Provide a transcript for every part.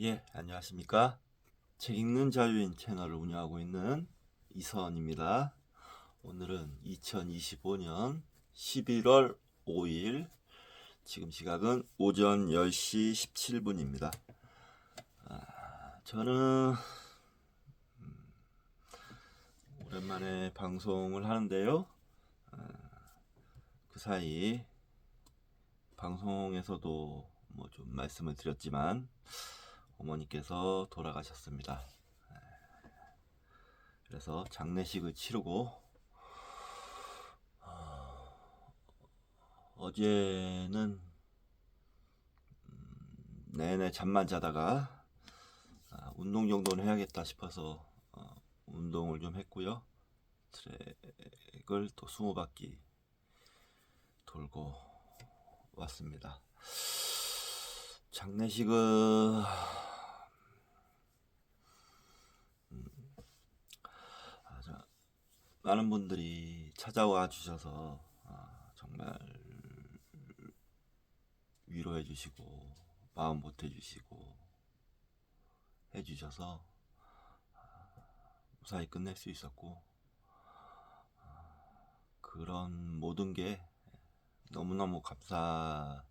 예, 안녕하십니까. 책 읽는 자유인 채널을 운영하고 있는 이선입니다. 오늘은 2025년 11월 5일, 지금 시각은 오전 10시 17분입니다. 저는 오랜만에 방송을 하는데요. 그 사이 방송에서도 뭐 좀 말씀을 드렸지만 어머니께서 돌아가셨습니다. 그래서 장례식을 치르고 어제는 내내 잠만 자다가 운동 정도는 해야겠다 싶어서 운동을 좀 했고요. 트랙을 또 20바퀴 돌고 왔습니다. 장례식은 많은 분들이 찾아와 주셔서 정말 위로해 주시고 마음 보태 주시고 해 주셔서 무사히 끝낼 수 있었고, 그런 모든 게 너무너무 감사하다고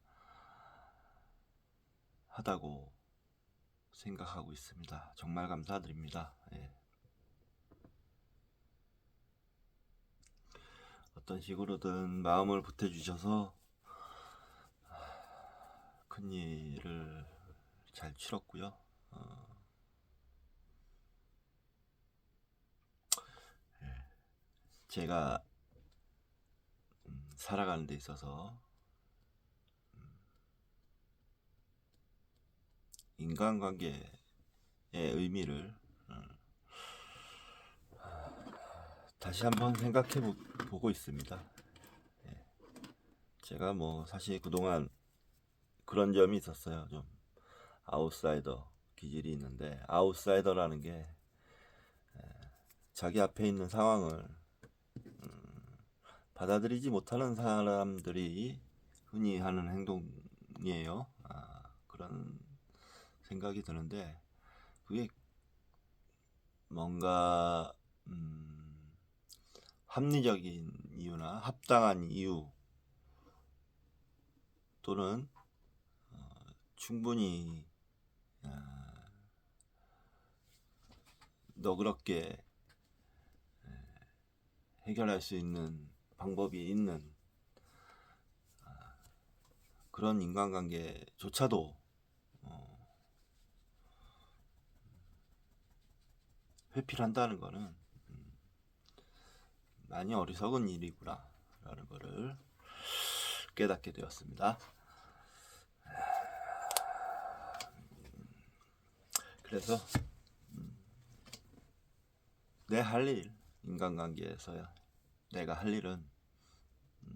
생각하고 있습니다. 정말 감사드립니다. 예. 어떤 식으로든 마음을 보태주셔서 큰 일을 잘 치렀고요. 제가 살아가는 데 있어서 인간관계의 의미를 다시 한번 생각해 보고 있습니다. 제가 뭐 사실 그동안 그런 점이 있었어요. 좀 아웃사이더 기질이 있는데, 아웃사이더라는 게 자기 앞에 있는 상황을 받아들이지 못하는 사람들이 흔히 하는 행동이에요. 그런 생각이 드는데, 그게 뭔가 합리적인 이유나 합당한 이유 또는 충분히 너그럽게 해결할 수 있는 방법이 있는 그런 인간관계조차도 회피를 한다는 거는 많이 어리석은 일이구나 라는 거를 깨닫게 되었습니다. 그래서 내 할 일, 인간관계에서야 내가 할 일은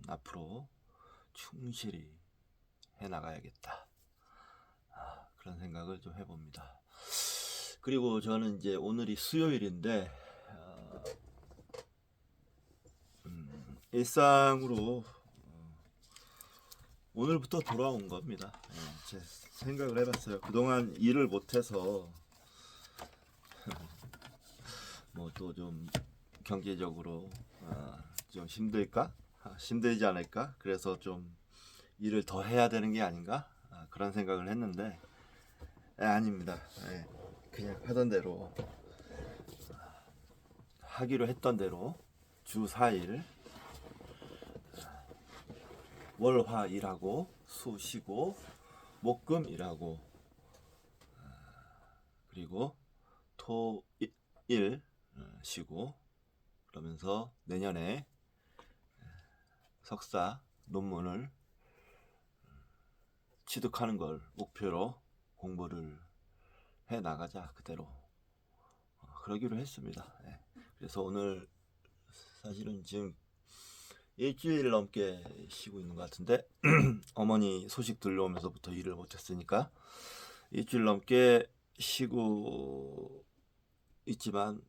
앞으로 충실히 해나가야겠다, 그런 생각을 좀 해봅니다. 그리고 저는 이제 오늘이 수요일인데 일상으로 오늘부터 돌아온 겁니다. 제 생각을 해봤어요. 그동안 일을 못해서 뭐 또 좀 경제적으로 좀 힘들지 않을까? 그래서 좀 일을 더 해야 되는 게 아닌가? 그런 생각을 했는데 아닙니다. 그냥 하던 대로, 하기로 했던 대로 주 4일 월화 일하고 수 쉬고 목금 일하고 그리고 토일 쉬고, 그러면서 내년에 석사 논문을 취득하는 걸 목표로 공부를 해 나가자, 그대로 그러기로 했습니다. 그래서 오늘 사실은 지금 일주일 넘게 쉬고 있는 것 같은데 어머니 소식 들려오면서부터 일을 못했으니까 일주일 넘게 쉬고 있지만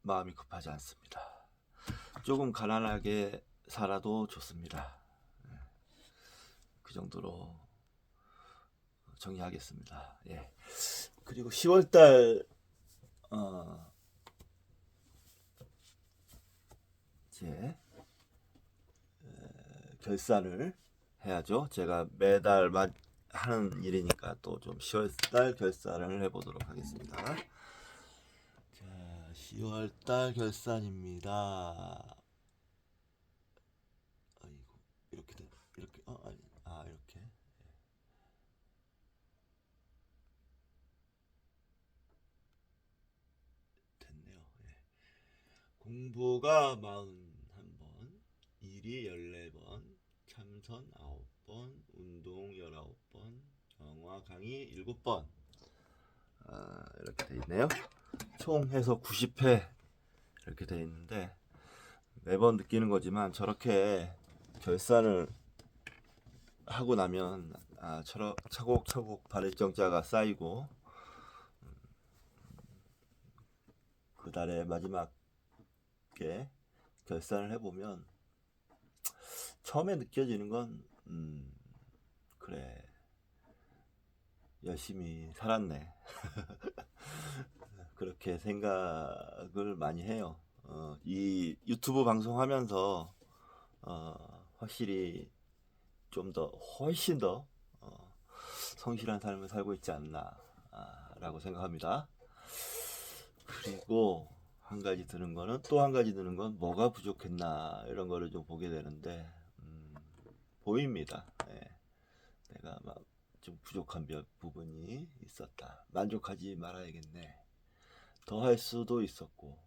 마음이 급하지 않습니다. 조금 가난하게 살아도 좋습니다. 그 정도로 정리하겠습니다. 그리고 10월달 이제 결산을 해야죠. 제가 매달 하는 일이니까 또 좀 10월달 결산을 해보도록 하겠습니다. 자, 10월달 결산입니다. 아이고, 이렇게 이렇게 아니, 이렇게 됐네요. 예. 공부가 41번, 일이 14번, 참선 9번, 운동 19번, 영화 강의 7번. 이렇게 돼 있네요. 총 해서 90회 이렇게 돼 있는데, 매번 느끼는 거지만 저렇게 결산을 하고 나면 차곡차곡 발일정자가 쌓이고, 그 달의 마지막에 결산을 해보면 처음에 느껴지는 건 그래, 열심히 살았네. 그렇게 생각을 많이 해요. 이 유튜브 방송하면서 확실히 훨씬 더 성실한 삶을 살고 있지 않나 라고 생각합니다. 그리고 또 한 가지 드는 건 뭐가 부족했나 이런 거를 좀 보게 되는데 보입니다. 네. 내가 막 좀 부족한 부분이 있었다. 만족하지 말아야겠네. 더 할 수도 있었고,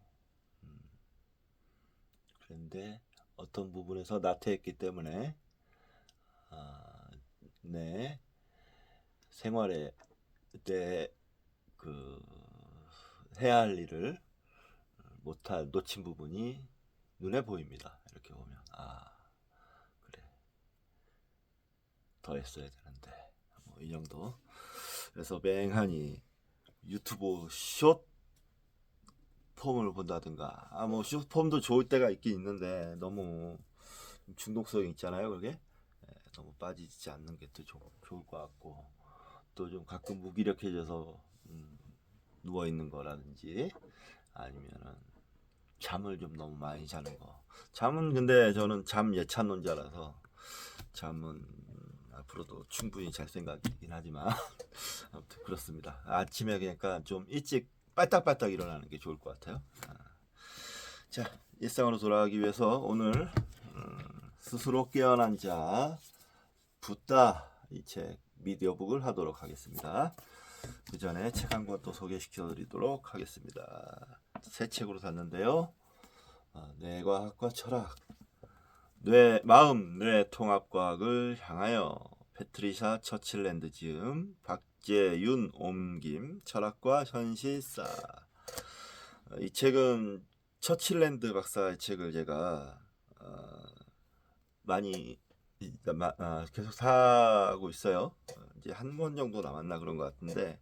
그런데 어떤 부분에서 나태했기 때문에 내 생활에 그 해야 할 일을 놓친 부분이 눈에 보입니다. 이렇게 보면 그래, 더 했어야 되는데 뭐 이 정도. 그래서 맹하니 유튜브 숏 폼을 본다든가 뭐 숏 폼도 좋을 때가 있긴 있는데 너무 중독성이 있잖아요. 그게 너무 빠지지 않는 게 더 좋을 것 같고, 또 좀 가끔 무기력해져서 누워 있는 거라든지 아니면은 잠을 좀 너무 많이 자는 거. 잠은 근데 저는 잠 예찬론자라서 잠은 앞으로도 충분히 잘 생각이긴 하지만 아무튼 그렇습니다. 아침에 그러니까 좀 일찍 빨딱빨딱 일어나는 게 좋을 것 같아요. 자, 일상으로 돌아가기 위해서 오늘 스스로 깨어난 자 붓다 이 책 미디어북을 하도록 하겠습니다. 그 전에 책 한 권 또 소개시켜 드리도록 하겠습니다. 새 책으로 샀는데요. 뇌과학과 철학, 마음 뇌 통합과학을 향하여, 패트리샤 처칠랜드 지음, 박재윤 옮김, 철학과 현실사. 이 책은 처칠랜드 박사의 책을 제가 많이 계속 사고 있어요. 이제 한 권 정도 남았나 그런 것 같은데,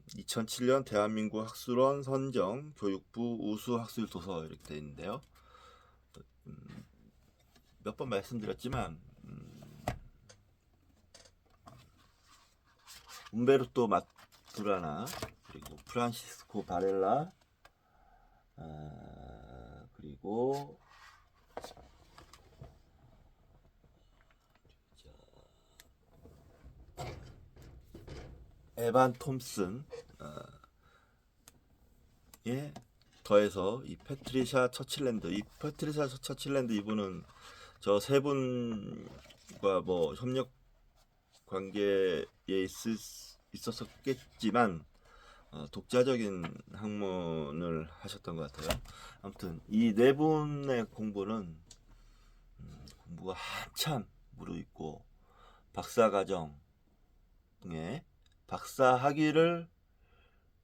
2007년 대한민국 학술원 선정 교육부 우수 학술 도서 이렇게 되어 있는데요. 몇 번 말씀드렸지만 움베르토 마투라나 그리고 프란시스코 바렐라 그리고 에반 톰슨 에 더해서 이 패트리샤 처칠랜드 이분은 저 세 분과 뭐 협력 관계에 있었겠지만 독자적인 학문을 하셨던 것 같아요. 아무튼 이 네 분의 공부가 한참 무르익고, 박사과정에 박사 학위를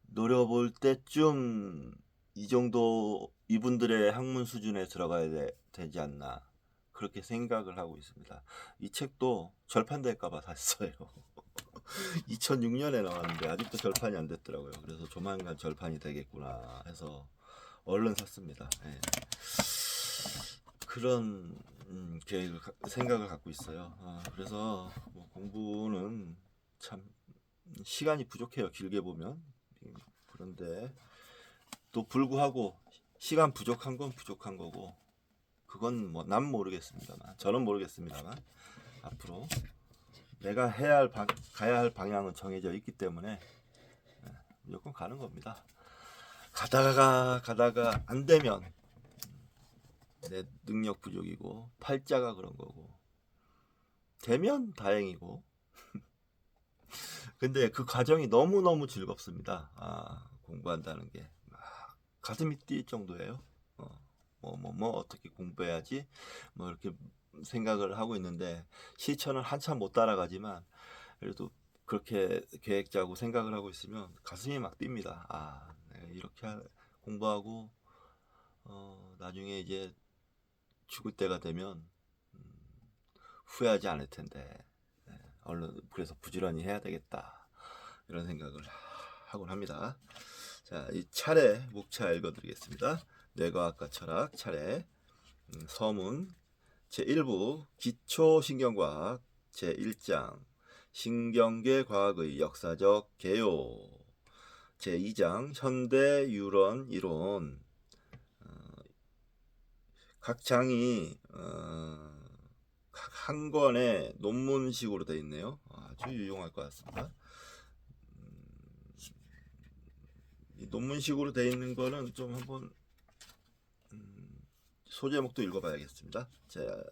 노려볼 때쯤 이 정도 이분들의 학문 수준에 들어가야 되지 않나 그렇게 생각을 하고 있습니다. 이 책도 절판될까봐 샀어요. 2006년에 나왔는데 아직도 절판이 안 됐더라고요. 그래서 조만간 절판이 되겠구나 해서 얼른 샀습니다. 네. 그런 생각을 갖고 있어요. 그래서 뭐 공부는 참 시간이 부족해요. 길게 보면. 그런데 또 불구하고 시간 부족한 건 부족한 거고, 그건 뭐 난 모르겠습니다만, 저는 모르겠습니다만, 앞으로 내가 가야 할 방향은 정해져 있기 때문에 무조건 가는 겁니다. 가다가 안 되면 내 능력 부족이고 팔자가 그런 거고, 되면 다행이고. 근데 그 과정이 너무너무 즐겁습니다. 공부한다는 게 가슴이 뛸 정도예요. 어떻게 공부해야지 뭐 이렇게 생각을 하고 있는데, 실천을 한참 못 따라가지만 그래도 그렇게 계획 짜고 생각을 하고 있으면 가슴이 막 뜁니다. 내가 이렇게 공부하고 나중에 이제 죽을 때가 되면 후회하지 않을 텐데, 얼른 그래서 부지런히 해야 되겠다, 이런 생각을 하곤 합니다. 자, 이 차례 목차 읽어드리겠습니다. 뇌과학과 철학 차례. 서문 제1부 기초신경과학 제1장 신경계 과학의 역사적 개요 제2장 현대 유런 이론. 각 장이 한 권의 논문식으로 되어 있네요. 아주 유용할 것 같습니다. 이 논문식으로 되어 있는 거는 좀 한번 소제목도 읽어봐야겠습니다. 자,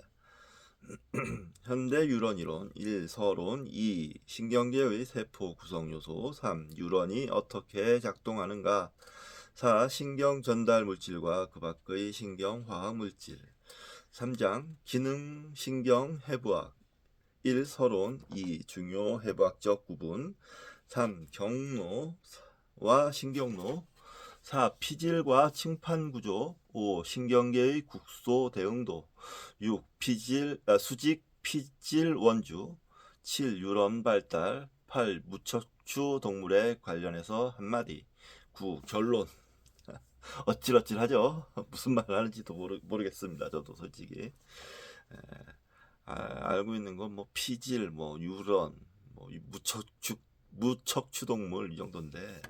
현대 유런 이론 1. 서론 2. 신경계의 세포 구성 요소 3. 유런이 어떻게 작동하는가 4. 신경 전달 물질과 그 밖의 신경 화학 물질. 3장 기능 신경 해부학 1. 서론 2. 중요 해부학적 구분 3. 경로와 신경로 4. 피질과 층판 구조 5. 신경계의 국소 대응도 6. 수직 피질 원주 7. 유런 발달 8. 무척추 동물에 관련해서 한마디 9. 결론. 어찔어찔하죠? 무슨 말을 하는지도 모르겠습니다. 저도 솔직히. 알고 있는 건 뭐 피질, 뭐 유런, 뭐 무척추 동물 이 정도인데,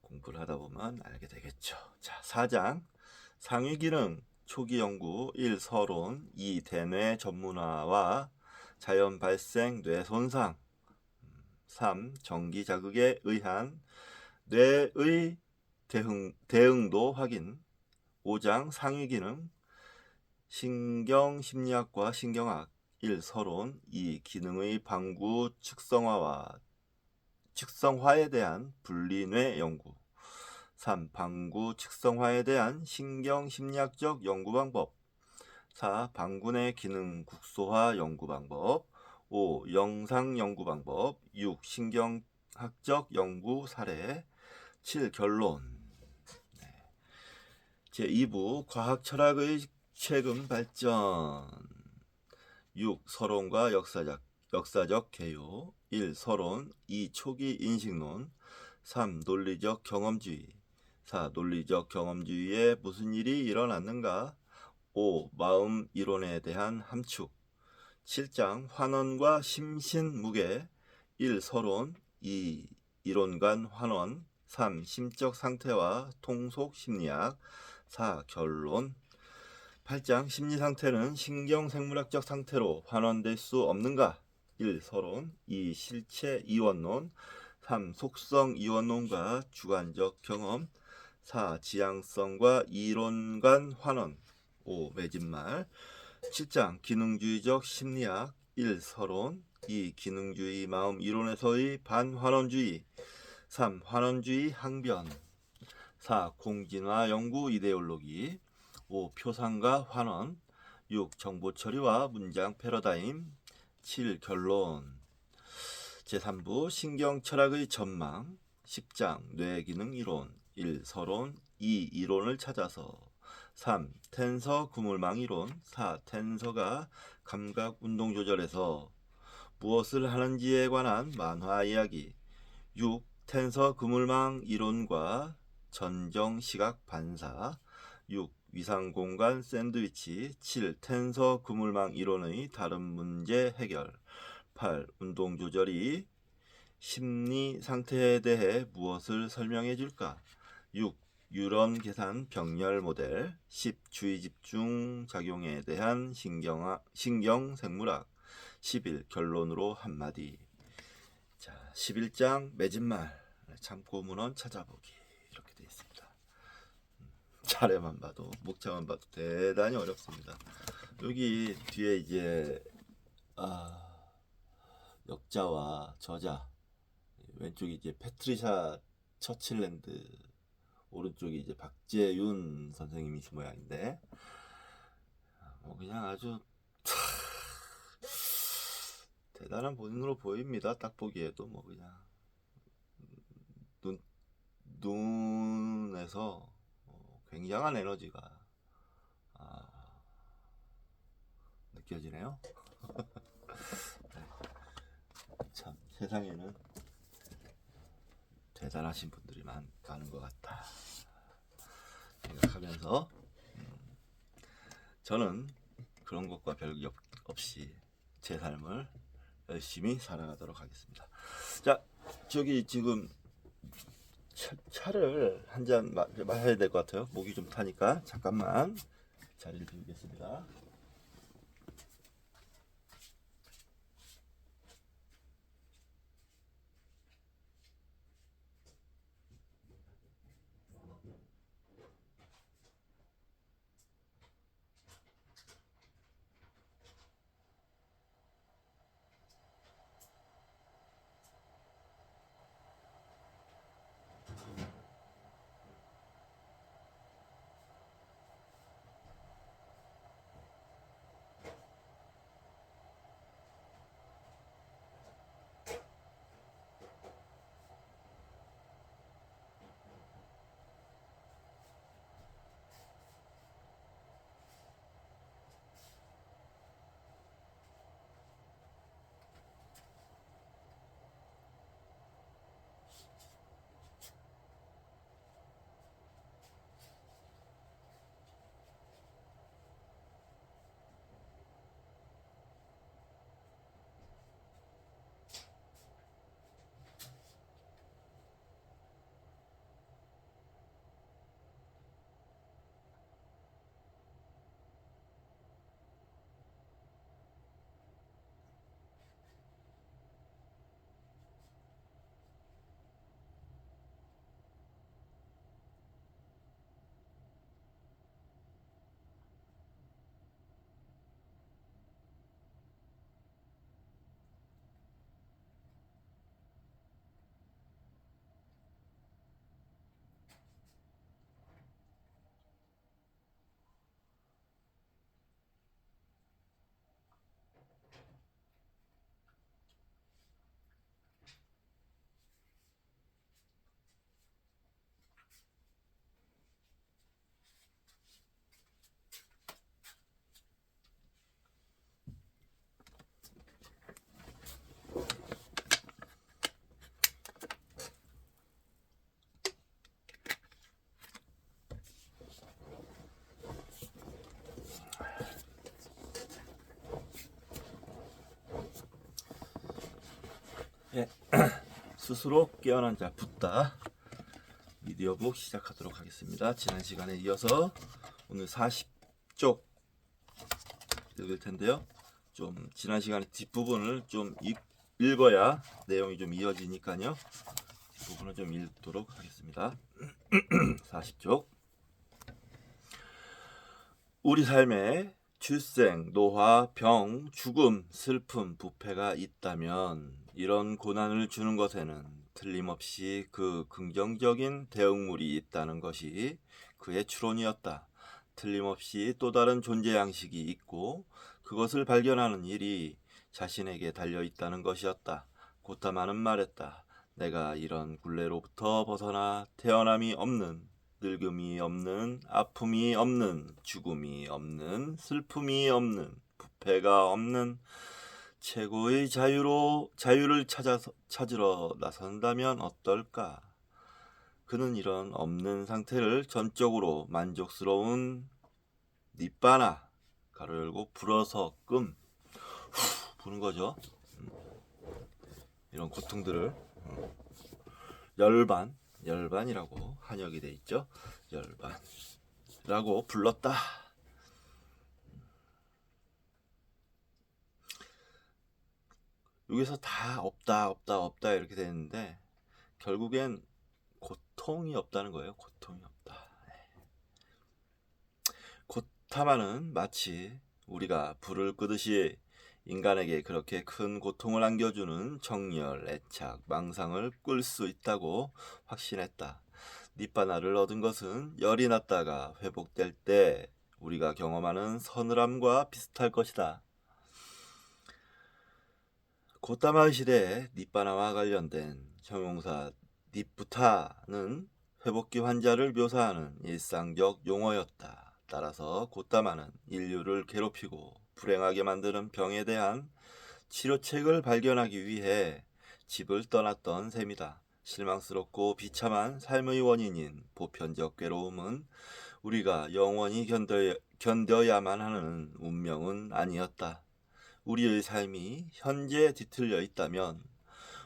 공부를 하다 보면 알게 되겠죠. 자, 4장 상위 기능 초기 연구 1. 서론 2. 대뇌 전문화와 자연 발생 뇌 손상 3. 전기 자극에 의한 뇌의 대응도 확인 5장 상위 기능 신경 심리학과 신경학 1. 서론 2. 기능의 방구 측성화에 대한 분리뇌 연구 3. 방구 측성화에 대한 신경 심리학적 연구 방법 4. 방구내 기능 국소화 연구 방법 5. 영상 연구 방법 6. 신경학적 연구 사례 7. 결론. 제2부 과학 철학의 최근 발전 6. 서론과 역사적 개요 1. 서론 2. 초기 인식론 3. 논리적 경험주의 4. 논리적 경험주의에 무슨 일이 일어났는가 5. 마음 이론에 대한 함축 7장 환원과 심신무게 1. 서론 2. 이론간 환원 3. 심적 상태와 통속 심리학 4. 결론 8장 심리상태는 신경생물학적 상태로 환원될 수 없는가 1. 서론 2. 실체 이원론 3. 속성 이원론과 주관적 경험 4. 지향성과 이론간 환원 5. 매진말 7장 기능주의적 심리학 1. 서론 2. 기능주의 마음 이론에서의 반환원주의 3. 환원주의 항변 4. 공진화 연구 이데올로기 5. 표상과 환원 6. 정보처리와 문장 패러다임 7. 결론 제3부 신경철학의 전망 10장 뇌기능 이론 1. 서론 2. 이론을 찾아서 3. 텐서 그물망 이론 4. 텐서가 감각 운동 조절에서 무엇을 하는지에 관한 만화 이야기 6. 텐서 그물망 이론과 전정 시각 반사 6. 위상공간 샌드위치 7. 텐서 그물망 이론의 다른 문제 해결 8. 운동 조절이 심리 상태에 대해 무엇을 설명해 줄까? 6. 유런 계산 병렬 모델. 10. 주의 집중 작용에 대한 신경 생물학. 11. 결론으로 한마디. 자, 11장 맺은말 참고 문헌 찾아보기 이렇게 되어 있습니다. 차례만 봐도 목차만 봐도 대단히 어렵습니다. 여기 뒤에 이제 역자와 저자, 왼쪽이 이제 패트리샤 처칠랜드, 오른쪽이 이제 박재윤 선생님이신 모양인데 그냥 아주 대단한 본인으로 보입니다. 딱 보기에도 뭐 그냥 눈에서 굉장한 에너지가 느껴지네요. 참 세상에는 대단하신 분들이 많은 것 같다 생각하면서 저는 그런 것과 별 없이 제 삶을 열심히 살아가도록 하겠습니다. 자, 저기 지금 차를 한 잔 마셔야 될 것 같아요. 목이 좀 타니까 잠깐만 자리를 비우겠습니다. 예, 스스로 깨어난 자 붓다 미디어북 시작하도록 하겠습니다. 지난 시간에 이어서 오늘 40쪽 읽을 텐데요. 좀 지난 시간에 뒷부분을 좀 읽어야 내용이 좀 이어지니까요. 뒷부분을 좀 읽도록 하겠습니다. 40쪽. 우리 삶에 출생, 노화, 병, 죽음, 슬픔, 부패가 있다면 이런 고난을 주는 것에는 틀림없이 그 긍정적인 대응물이 있다는 것이 그의 추론이었다. 틀림없이 또 다른 존재 양식이 있고 그것을 발견하는 일이 자신에게 달려있다는 것이었다. 고타마는 말했다. 내가 이런 굴레로부터 벗어나 태어남이 없는, 늙음이 없는, 아픔이 없는, 죽음이 없는, 슬픔이 없는, 부패가 없는 최고의 자유를 찾으러 나선다면 어떨까? 그는 이런 없는 상태를 전적으로 만족스러운 니빠나 가로 열고 불어서 부는 거죠. 이런 고통들을 열반이라고 한역이 돼 있죠. 열반이라고 불렀다. 여기서 다 없다 이렇게 되는데 결국엔 고통이 없다는 거예요. 고통이 없다. 고타마는 마치 우리가 불을 끄듯이 인간에게 그렇게 큰 고통을 안겨주는 정열, 애착, 망상을 끌 수 있다고 확신했다. 니바나를 얻은 것은 열이 났다가 회복될 때 우리가 경험하는 서늘함과 비슷할 것이다. 고타마 시대에 니바나와 관련된 형용사 니프타는 회복기 환자를 묘사하는 일상적 용어였다. 따라서 고타마는 인류를 괴롭히고 불행하게 만드는 병에 대한 치료책을 발견하기 위해 집을 떠났던 셈이다. 실망스럽고 비참한 삶의 원인인 보편적 괴로움은 우리가 영원히 견뎌야만 하는 운명은 아니었다. 우리의 삶이 현재 뒤틀려 있다면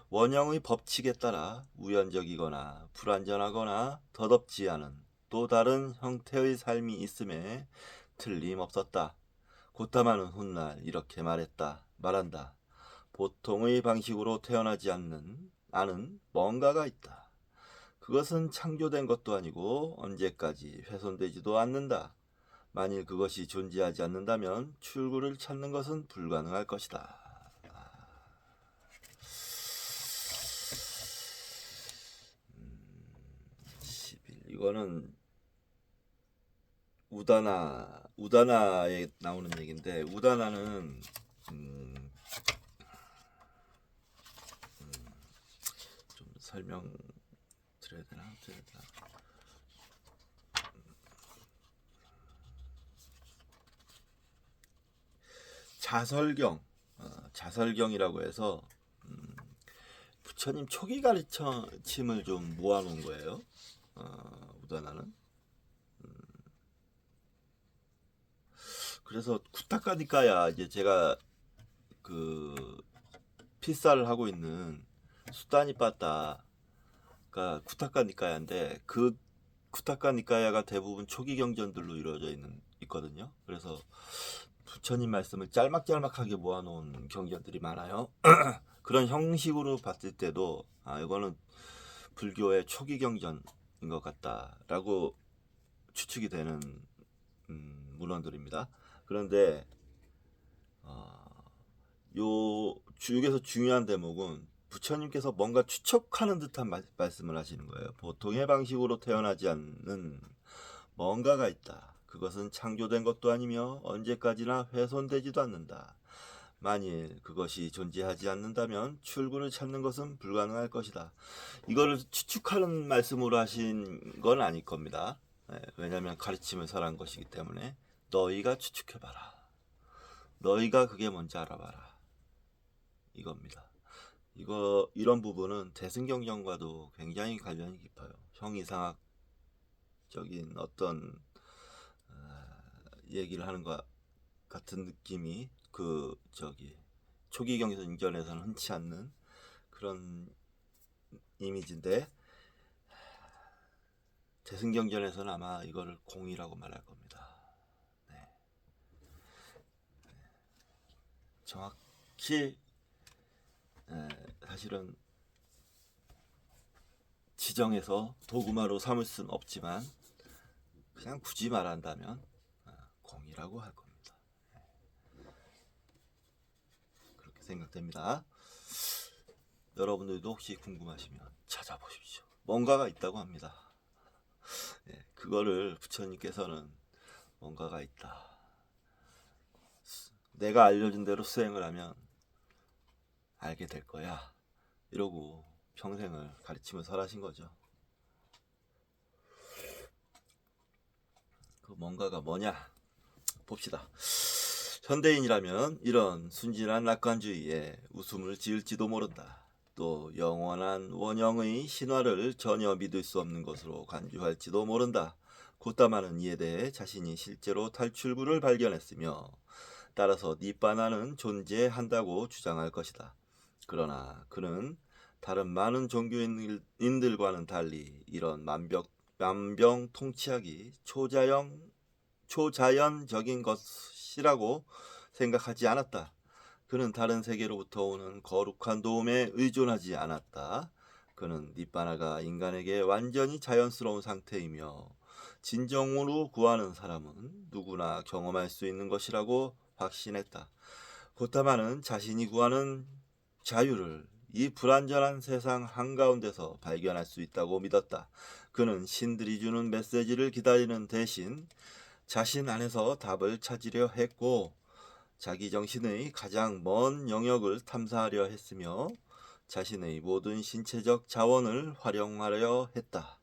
원형의 법칙에 따라 우연적이거나 불완전하거나 더덥지 않은 또 다른 형태의 삶이 있음에 틀림없었다. 고타마는 훗날 이렇게 말한다. 보통의 방식으로 태어나지 않은 뭔가가 있다. 그것은 창조된 것도 아니고 언제까지 훼손되지도 않는다. 만일 그것이 존재하지 않는다면 출구를 찾는 것은 불가능할 것이다. 11. 이거는 우다나에 나오는 얘기인데 우다나는 좀 설명 드려야 되나? 자설경이라고 해서 부처님 초기 가르침을 좀 모아놓은 거예요. 우다나는. 그래서 쿠타카니까야 이제 제가 그 필사를 하고 있는 수다니빠따가 쿠타카니까야인데 그 쿠타카니까야가 대부분 초기 경전들로 이루어져 있거든요. 그래서 부처님 말씀을 짤막짤막하게 모아놓은 경전들이 많아요. 그런 형식으로 봤을 때도 이거는 불교의 초기 경전인 것 같다라고 추측이 되는 문헌들입니다. 그런데 여기서 중요한 대목은 부처님께서 뭔가 추측하는 듯한 말씀을 하시는 거예요. 보통의 방식으로 태어나지 않는 뭔가가 있다. 그것은 창조된 것도 아니며 언제까지나 훼손되지도 않는다. 만일 그것이 존재하지 않는다면 출구를 찾는 것은 불가능할 것이다. 이거를 추측하는 말씀으로 하신 건 아닐 겁니다. 왜냐하면 가르침을 설한 것이기 때문에 너희가 추측해봐라. 너희가 그게 뭔지 알아봐라. 이겁니다. 이런 부분은 대승경전과도 굉장히 관련이 깊어요. 형이상학적인 어떤 얘기를 하는 것 같은 느낌이 초기 경전에서는 흔치 않는 그런 이미지인데 대승경전에서는 아마 이거를 공이라고 말할 겁니다. 네. 정확히 사실은 지정해서 도구마로 삼을 수는 없지만 그냥 굳이 말한다면 공이라고 할 겁니다. 그렇게 생각됩니다. 여러분들도 혹시 궁금하시면 찾아보십시오. 뭔가가 있다고 합니다. 그거를 부처님께서는 뭔가가 있다. 내가 알려준 대로 수행을 하면 알게 될 거야. 이러고 평생을 가르침을 설하신 거죠. 그 뭔가가 뭐냐? 봅시다. 현대인이라면 이런 순진한 낙관주의에 웃음을 지을지도 모른다. 또 영원한 원형의 신화를 전혀 믿을 수 없는 것으로 간주할지도 모른다. 고타마는 이에 대해 자신이 실제로 탈출구를 발견했으며 따라서 니바나는 존재한다고 주장할 것이다. 그러나 그는 다른 많은 종교인들과는 달리 이런 만병통치약이 초자연적인 것이라고 생각하지 않았다. 그는 다른 세계로부터 오는 거룩한 도움에 의존하지 않았다. 그는 니바나가 인간에게 완전히 자연스러운 상태이며 진정으로 구하는 사람은 누구나 경험할 수 있는 것이라고 확신했다. 고타마는 자신이 구하는 자유를 이 불완전한 세상 한가운데서 발견할 수 있다고 믿었다. 그는 신들이 주는 메시지를 기다리는 대신 자신 안에서 답을 찾으려 했고 자기 정신의 가장 먼 영역을 탐사하려 했으며 자신의 모든 신체적 자원을 활용하려 했다.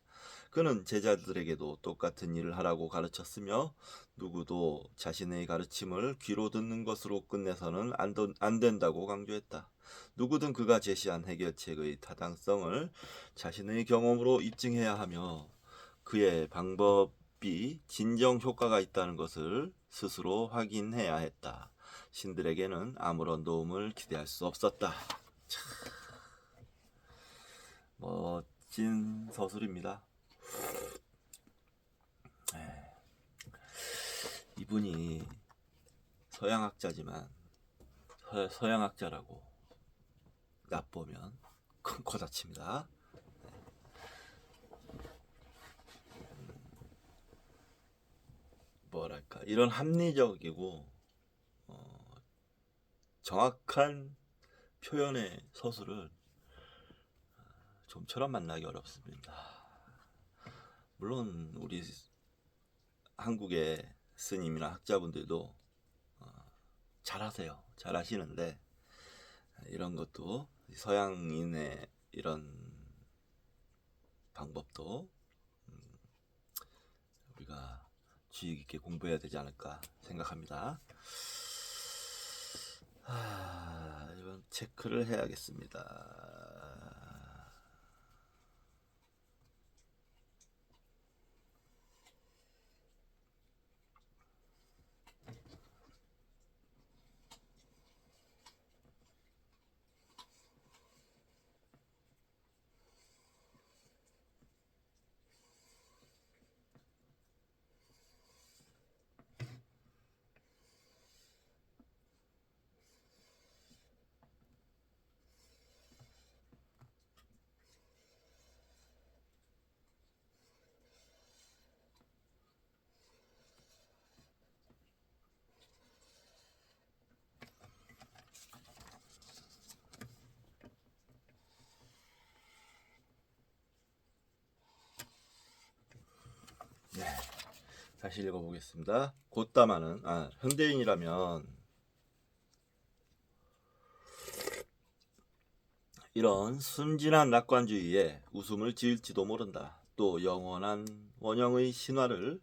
그는 제자들에게도 똑같은 일을 하라고 가르쳤으며 누구도 자신의 가르침을 귀로 듣는 것으로 끝내서는 안 된다고 강조했다. 누구든 그가 제시한 해결책의 타당성을 자신의 경험으로 입증해야 하며 그의 방법이 진정 효과가 있다는 것을 스스로 확인해야 했다. 신들에게는 아무런 도움을 기대할 수 없었다. 참, 멋진 서술입니다. 이분이 서양학자지만 서양학자라고 얕보면 큰 코 다칩니다. 뭐랄까 이런 합리적이고 정확한 표현의 서술을 좀처럼 만나기 어렵습니다. 물론 우리 한국의 스님이나 학자분들도 잘하세요. 잘하시는데 이런 것도 서양인의 이런 방법도 우리가 주의 깊게 공부해야 되지 않을까 생각합니다. 이건 체크를 해야겠습니다. 네, 다시 읽어보겠습니다. 고따마는 현대인이라면 이런 순진한 낙관주의에 웃음을 지을지도 모른다. 또 영원한 원형의 신화를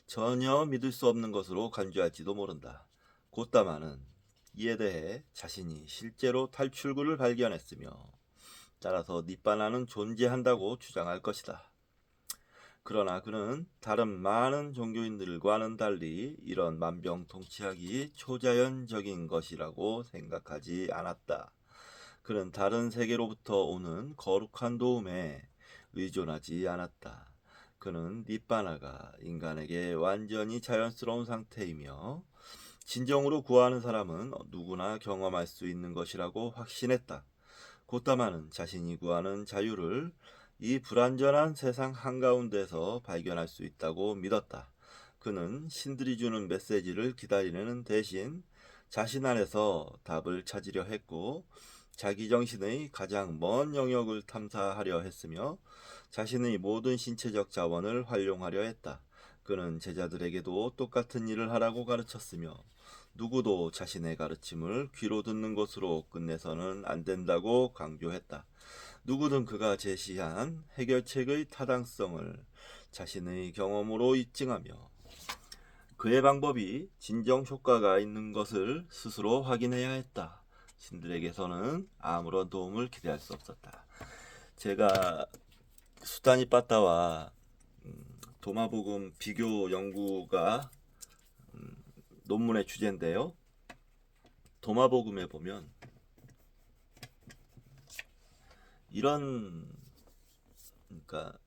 전혀 믿을 수 없는 것으로 간주할지도 모른다. 고따마는 이에 대해 자신이 실제로 탈출구를 발견했으며 따라서 니바나는 존재한다고 주장할 것이다. 그러나 그는 다른 많은 종교인들과는 달리 이런 만병통치약이 초자연적인 것이라고 생각하지 않았다. 그는 다른 세계로부터 오는 거룩한 도움에 의존하지 않았다. 그는 니바나가 인간에게 완전히 자연스러운 상태이며 진정으로 구하는 사람은 누구나 경험할 수 있는 것이라고 확신했다. 고타마는 자신이 구하는 자유를 이 불완전한 세상 한가운데서 발견할 수 있다고 믿었다. 그는 신들이 주는 메시지를 기다리는 대신 자신 안에서 답을 찾으려 했고 자기 정신의 가장 먼 영역을 탐사하려 했으며 자신의 모든 신체적 자원을 활용하려 했다. 그는 제자들에게도 똑같은 일을 하라고 가르쳤으며 누구도 자신의 가르침을 귀로 듣는 것으로 끝내서는 안 된다고 강조했다. 누구든 그가 제시한 해결책의 타당성을 자신의 경험으로 입증하며 그의 방법이 진정 효과가 있는 것을 스스로 확인해야 했다. 신들에게서는 아무런 도움을 기대할 수 없었다. 제가 수타니 빠따와 도마복음 비교 연구가 논문의 주제인데요. 도마복음에 보면 이런 그러니까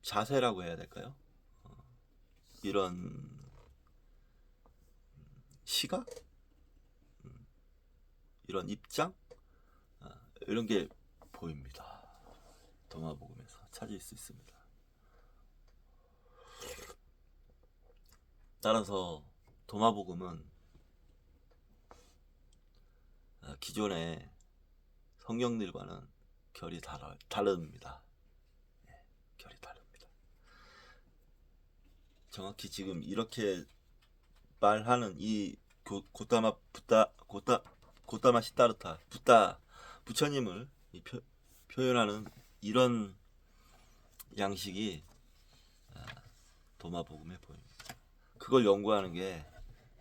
자세라고 해야 될까요? 이런 시각, 이런 입장, 이런 게 보입니다. 도마복음에서 찾을 수 있습니다. 따라서 도마복음은 기존의 성경들과는 결이 다릅니다. 결이 다릅니다. 정확히 지금 이렇게 말하는 이 고타마 시타르타 부처님을 표현하는 이런 양식이 도마복음에 보입니다. 그걸 연구하는 게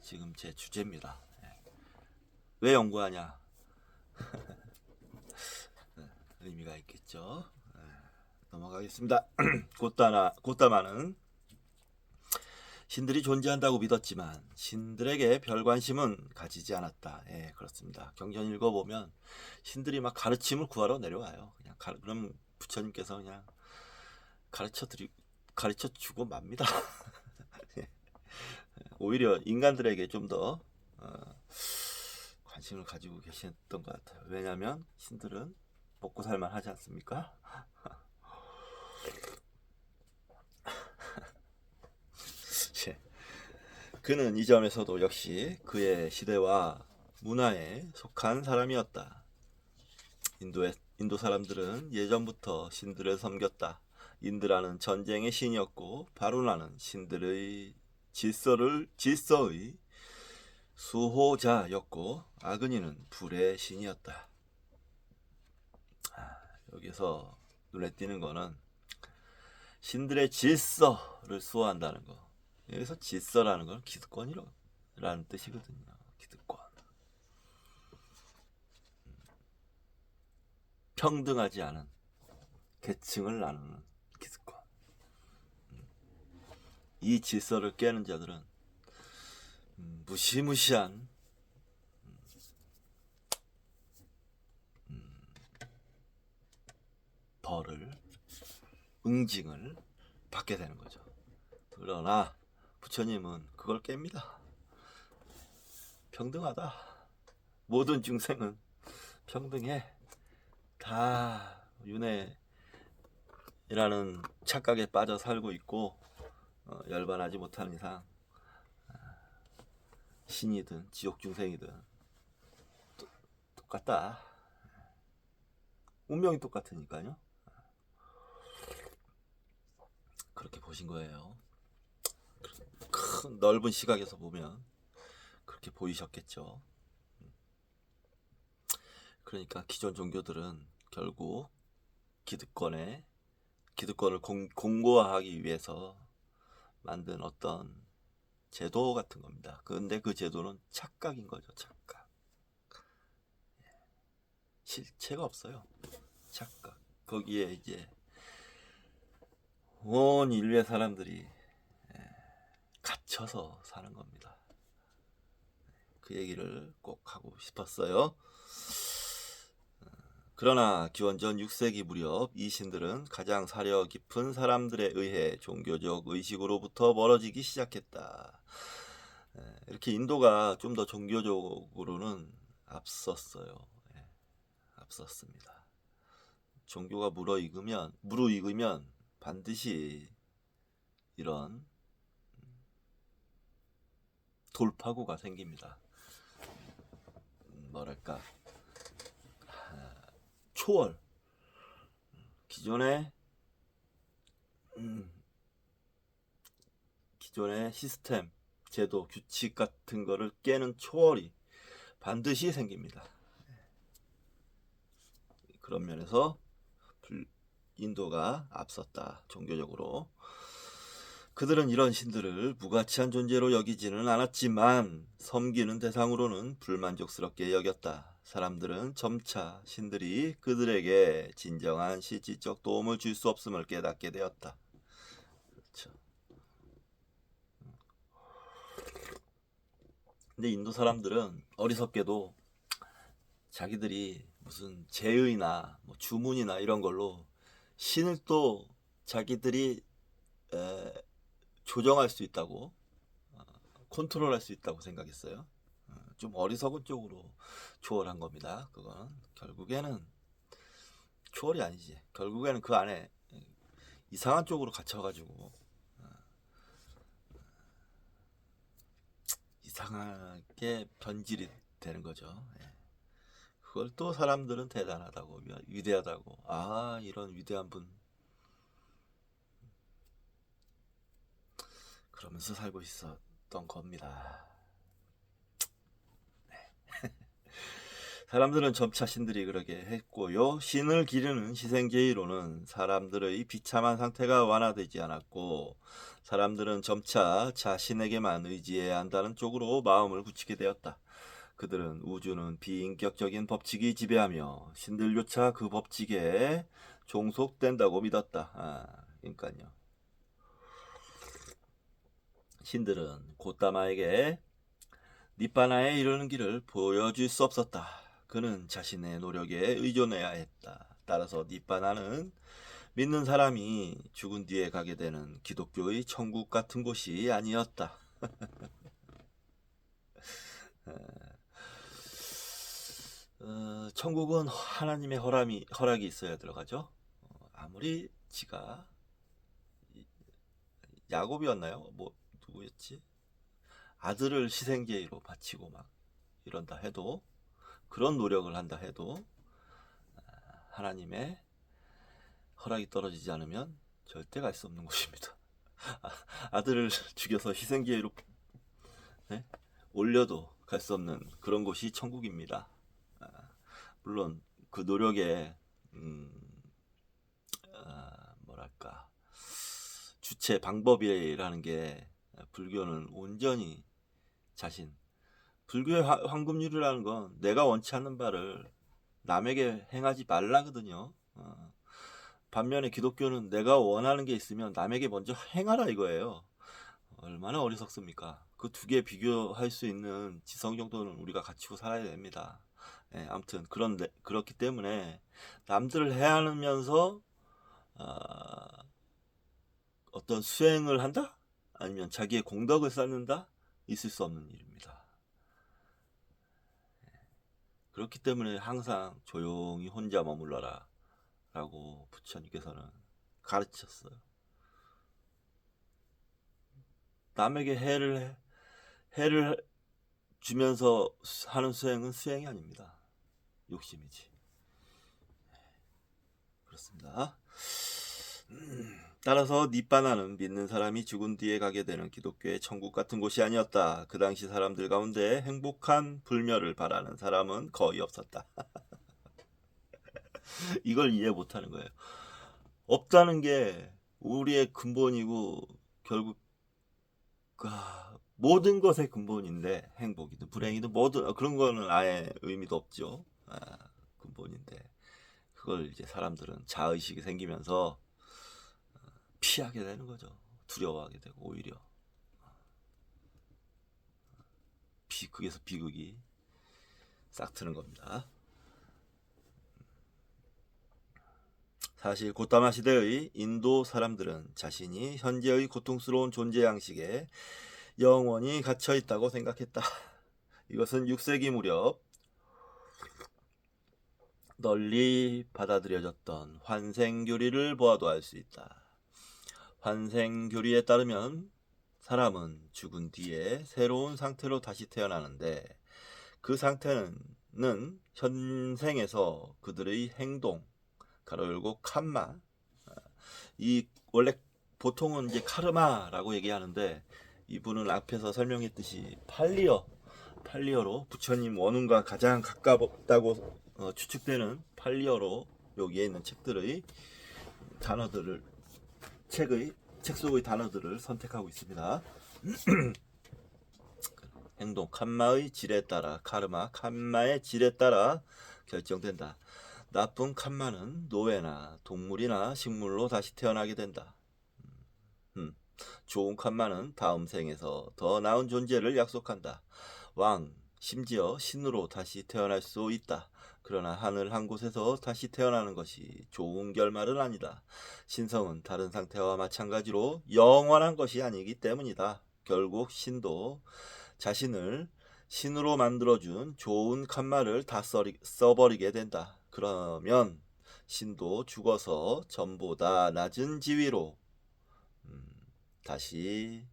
지금 제 주제입니다. 왜 연구하냐? 의미가 있겠죠. 넘어가겠습니다. 고타마는 신들이 존재한다고 믿었지만 신들에게 별 관심은 가지지 않았다. 예, 그렇습니다. 경전 읽어보면 신들이 막 가르침을 구하러 내려와요. 그럼 부처님께서 그냥 가르쳐 주고 맙니다. 오히려 인간들에게 좀 더 관심을 가지고 계셨던 것 같아요. 왜냐하면 신들은 먹고 살만 하지 않습니까? 그는 이 점에서도 역시 그의 시대와 문화에 속한 사람이었다. 인도 사람들은 예전부터 신들을 섬겼다. 인드라는 전쟁의 신이었고 바루나는 신들의 질서의 수호자였고 아그니는 불의 신이었다. 여기서 눈에 띄는 거는 신들의 질서를 수호한다는 거. 여기서 질서라는 건 기득권이라는 뜻이거든요. 기득권. 평등하지 않은 계층을 나누는 기득권. 이 질서를 깨는 자들은 무시무시한 응징을 받게 되는 거죠. 그러나 부처님은 그걸 깹니다. 평등하다. 모든 중생은 평등해. 다 윤회라는 착각에 빠져 살고 있고 열반하지 못하는 이상 신이든 지옥 중생이든 똑같다. 운명이 똑같으니까요. 그렇게 보신 거예요. 큰 넓은 시각에서 보면 그렇게 보이셨겠죠. 그러니까 기존 종교들은 결국 기득권을 공고화하기 위해서 만든 어떤 제도 같은 겁니다. 그런데 그 제도는 착각인 거죠. 착각. 실체가 없어요. 착각. 거기에 이제 온 인류의 사람들이 갇혀서 사는 겁니다. 그 얘기를 꼭 하고 싶었어요. 그러나 기원전 6세기 무렵 이 신들은 가장 사려 깊은 사람들에 의해 종교적 의식으로부터 멀어지기 시작했다. 이렇게 인도가 좀 더 종교적으로는 앞섰어요. 앞섰습니다. 종교가 무르익으면 반드시 이런 돌파구가 생깁니다. 뭐랄까, 초월. 기존의 시스템, 제도, 규칙 같은 거를 깨는 초월이 반드시 생깁니다. 그런 면에서 인도가 앞섰다. 종교적으로. 그들은 이런 신들을 무가치한 존재로 여기지는 않았지만 섬기는 대상으로는 불만족스럽게 여겼다. 사람들은 점차 신들이 그들에게 진정한 실질적 도움을 줄 수 없음을 깨닫게 되었다. 그렇죠. 근데 인도 사람들은 어리석게도 자기들이 무슨 제의나 뭐 주문이나 이런 걸로 신을 또 자기들이 조정할 수 있다고, 컨트롤할 수 있다고 생각했어요. 좀 어리석은 쪽으로 초월한 겁니다. 그건 결국에는 초월이 아니지. 결국에는 그 안에 이상한 쪽으로 갇혀가지고 이상하게 변질이 되는 거죠. 예. 그걸 또 사람들은 대단하다고, 위대하다고, 아 이런 위대한 분 그러면서 살고 있었던 겁니다. 사람들은 점차 신들이 그러게 했고요. 신을 기르는 희생제의로는 사람들의 비참한 상태가 완화되지 않았고, 사람들은 점차 자신에게만 의지해야 한다는 쪽으로 마음을 굳히게 되었다. 그들은 우주는 비인격적인 법칙이 지배하며 신들조차 그 법칙에 종속된다고 믿었다. 그러니까요. 신들은 고따마에게 니바나에 이르는 길을 보여줄 수 없었다. 그는 자신의 노력에 의존해야 했다. 따라서 니바나는 믿는 사람이 죽은 뒤에 가게 되는 기독교의 천국 같은 곳이 아니었다. 천국은 하나님의 허락이 있어야 들어가죠. 아무리 지가 야곱이었나요? 뭐 누구였지? 아들을 희생제의로 바치고 막 이런다 해도, 그런 노력을 한다 해도 하나님의 허락이 떨어지지 않으면 절대 갈 수 없는 곳입니다. 아들을 죽여서 희생제의로 올려도 갈 수 없는 그런 곳이 천국입니다. 물론 그 노력에 뭐랄까, 주체 방법이라는 게 불교는 온전히 불교의 황금률이라는 건 내가 원치 않는 바를 남에게 행하지 말라거든요. 반면에 기독교는 내가 원하는 게 있으면 남에게 먼저 행하라 이거예요. 얼마나 어리석습니까? 그 두 개 비교할 수 있는 지성 정도는 우리가 갖추고 살아야 됩니다. 아무튼 그렇기 때문에 남들을 해하면서 어떤 수행을 한다? 아니면 자기의 공덕을 쌓는다? 있을 수 없는 일입니다. 그렇기 때문에 항상 조용히 혼자 머물러라 라고 부처님께서는 가르치셨어요. 남에게 해를 주면서 하는 수행은 수행이 아닙니다. 욕심이지. 그렇습니다. 따라서 니바나는 믿는 사람이 죽은 뒤에 가게 되는 기독교의 천국 같은 곳이 아니었다. 그 당시 사람들 가운데 행복한 불멸을 바라는 사람은 거의 없었다. 이걸 이해 못하는 거예요. 없다는 게 우리의 근본이고, 결국 모든 것의 근본인데, 행복이든 불행이든 뭐든 그런 거는 아예 의미도 없죠. 근본인데 그걸 이제 사람들은 자의식이 생기면서 피하게 되는 거죠. 두려워하게 되고, 오히려 그게서 비극이 싹 트는 겁니다. 사실 고타마 시대의 인도 사람들은 자신이 현재의 고통스러운 존재 양식에 영원히 갇혀 있다고 생각했다. 이것은 6세기 무렵 널리 받아들여졌던 환생교리를 보아도 알 수 있다. 환생교리에 따르면 사람은 죽은 뒤에 새로운 상태로 다시 태어나는데, 그 상태는 현생에서 그들의 행동, 가로 열고 칸마, 이 원래 보통은 이제 카르마라고 얘기하는데, 이분은 앞에서 설명했듯이 팔리어로 부처님 원음과 가장 가깝다고 추측되는 팔리어로 여기에 있는 책들의 단어들을, 책 속의 단어들을 선택하고 있습니다. 행동, 칸마의 질에 따라, 칸마의 질에 따라 결정된다. 나쁜 칸마는 노예나 동물이나 식물로 다시 태어나게 된다. 좋은 칸마는 다음 생에서 더 나은 존재를 약속한다. 왕, 심지어 신으로 다시 태어날 수 있다. 그러나 하늘 한 곳에서 다시 태어나는 것이 좋은 결말은 아니다. 신성은 다른 상태와 마찬가지로 영원한 것이 아니기 때문이다. 결국 신도 자신을 신으로 만들어준 좋은 칸말을 다 써버리게 된다. 그러면 신도 죽어서 전보다 낮은 지위로 다시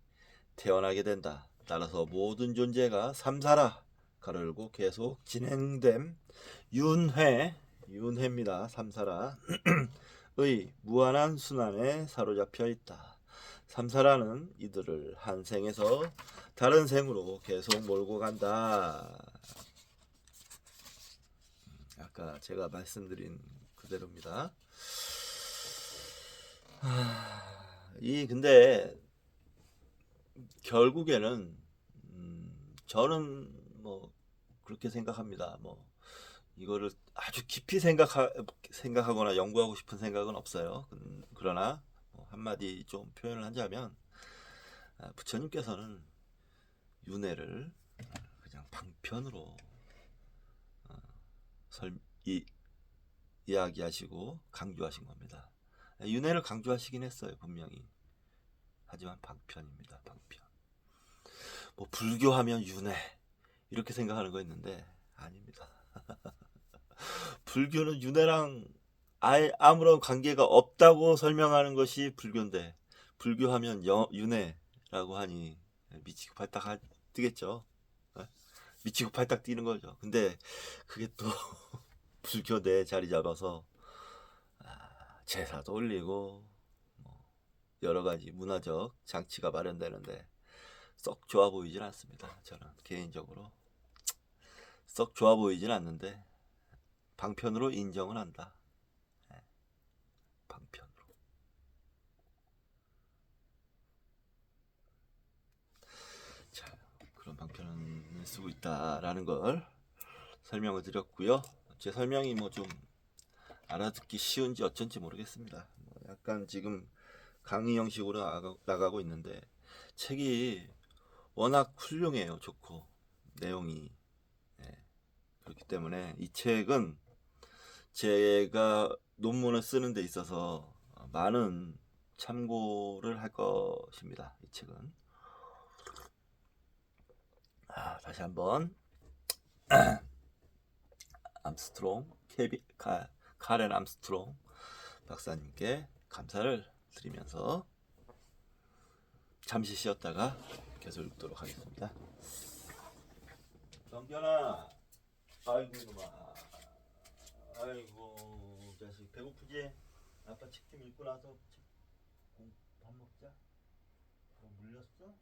태어나게 된다. 따라서 모든 존재가 삼사라 가로 열고 계속 진행됨 윤회입니다. 삼사라의 무한한 순환에 사로잡혀 있다. 삼사라는 이들을 한 생에서 다른 생으로 계속 몰고 간다. 아까 제가 말씀드린 그대로입니다. 근데 결국에는 저는 뭐 그렇게 생각합니다. 뭐 이거를 아주 깊이 생각하거나 연구하고 싶은 생각은 없어요. 그러나 뭐 한마디 좀 표현을 하자면 부처님께서는 윤회를 그냥 방편으로 이야기하시고 강조하신 겁니다. 윤회를 강조하시긴 했어요, 분명히. 하지만 방편입니다. 방편. 뭐 불교하면 윤회 이렇게 생각하는 거 있는데 아닙니다. 불교는 윤회랑 아무런 관계가 없다고 설명하는 것이 불교인데 불교하면 윤회라고 하니 미치고 발딱 뛰겠죠. 미치고 발딱 뛰는 거죠. 근데 그게 또 불교 내에 자리 잡아서 제사도 올리고 뭐 여러 가지 문화적 장치가 마련되는데 썩 좋아 보이진 않습니다. 저는 개인적으로 썩 좋아 보이진 않는데 방편으로 인정은 한다. 방편으로. 자, 그런 방편을 쓰고 있다라는 걸 설명을 드렸고요. 제 설명이 뭐 좀 알아듣기 쉬운지 어쩐지 모르겠습니다. 약간 지금 강의 형식으로 나가고 있는데 책이 워낙 훌륭해요. 좋고 내용이 그렇기 때문에 이 책은 제가 논문을 쓰는 데 있어서 많은 참고를 할 것입니다. 이 책은 다시 한번 암스트롱 카렌 암스트롱 박사님께 감사를 드리면서 잠시 쉬었다가 계속 읽도록 하겠습니다. 정견아, 아이고 이놈아, 아이고 자식 배고프지? 아빠 책 좀 읽고 나서 밥 먹자. 뭐 물렸어?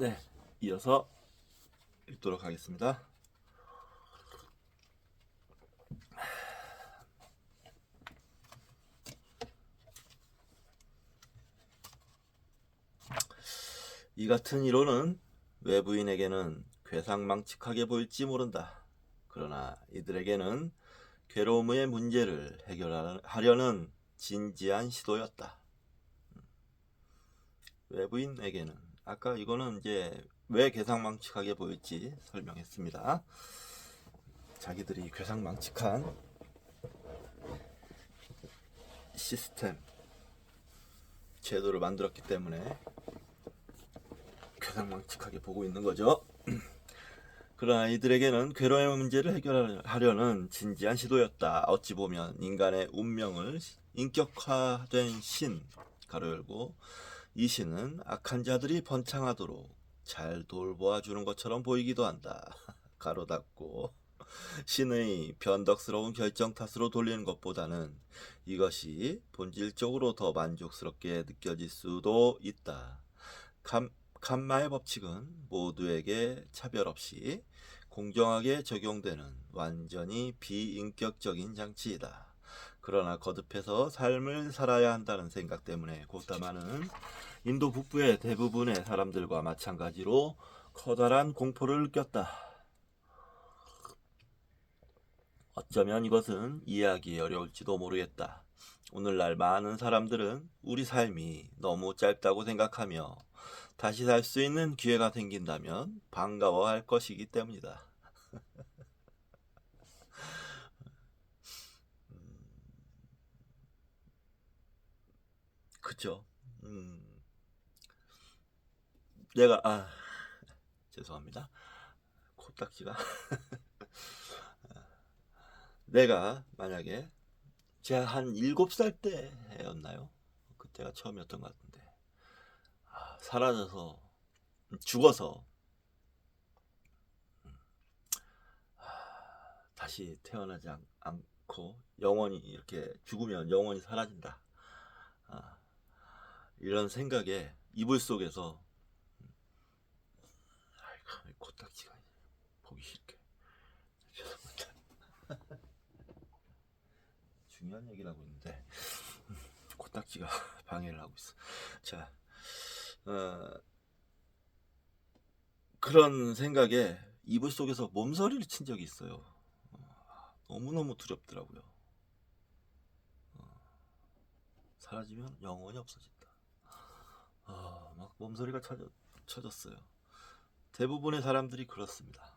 네, 이어서 읽도록 하겠습니다. 이 같은 이론은 외부인에게는 괴상망측하게 보일지 모른다. 그러나 이들에게는 괴로움의 문제를 해결하려는 진지한 시도였다. 외부인에게는 아까 이거는 이제 왜 괴상망측하게 보일지 설명했습니다. 자기들이 괴상망측한 시스템, 제도를 만들었기 때문에 괴상망측하게 보고 있는 거죠. 그러나 이들에게는 괴로움의 문제를 해결하려는 진지한 시도였다. 어찌 보면 인간의 운명을 인격화된 신, 가로 열고, 이 신은 악한 자들이 번창하도록 잘 돌보아주는 것처럼 보이기도 한다. 가로 닫고, 신의 변덕스러운 결정 탓으로 돌리는 것보다는 이것이 본질적으로 더 만족스럽게 느껴질 수도 있다. 칸마의 법칙은 모두에게 차별 없이 공정하게 적용되는 완전히 비인격적인 장치이다. 그러나 거듭해서 삶을 살아야 한다는 생각 때문에 고타마는 인도 북부의 대부분의 사람들과 마찬가지로 커다란 공포를 느꼈다. 어쩌면 이것은 이해하기 어려울지도 모르겠다. 오늘날 많은 사람들은 우리 삶이 너무 짧다고 생각하며 다시 살 수 있는 기회가 생긴다면 반가워할 것이기 때문이다. 그쵸? 내가 죄송합니다. 코딱지가 내가 만약에 제가 한 7살 때였나요? 그때가 처음이었던 것 같은데 사라져서 죽어서 다시 태어나지 않고 영원히 이렇게 죽으면 영원히 사라진다. 이런 생각에 이불 속에서 아이고 코딱지가 보기 싫게 죄송합니다. 중요한 얘기를 하고 있는데 코딱지가 방해를 하고 있어. 자, 그런 생각에 이불 속에서 몸서리를 친 적이 있어요. 너무너무 두렵더라고요. 사라지면 영원히 없어진다. 막 몸서리가 쳐졌어요. 대부분의 사람들이 그렇습니다.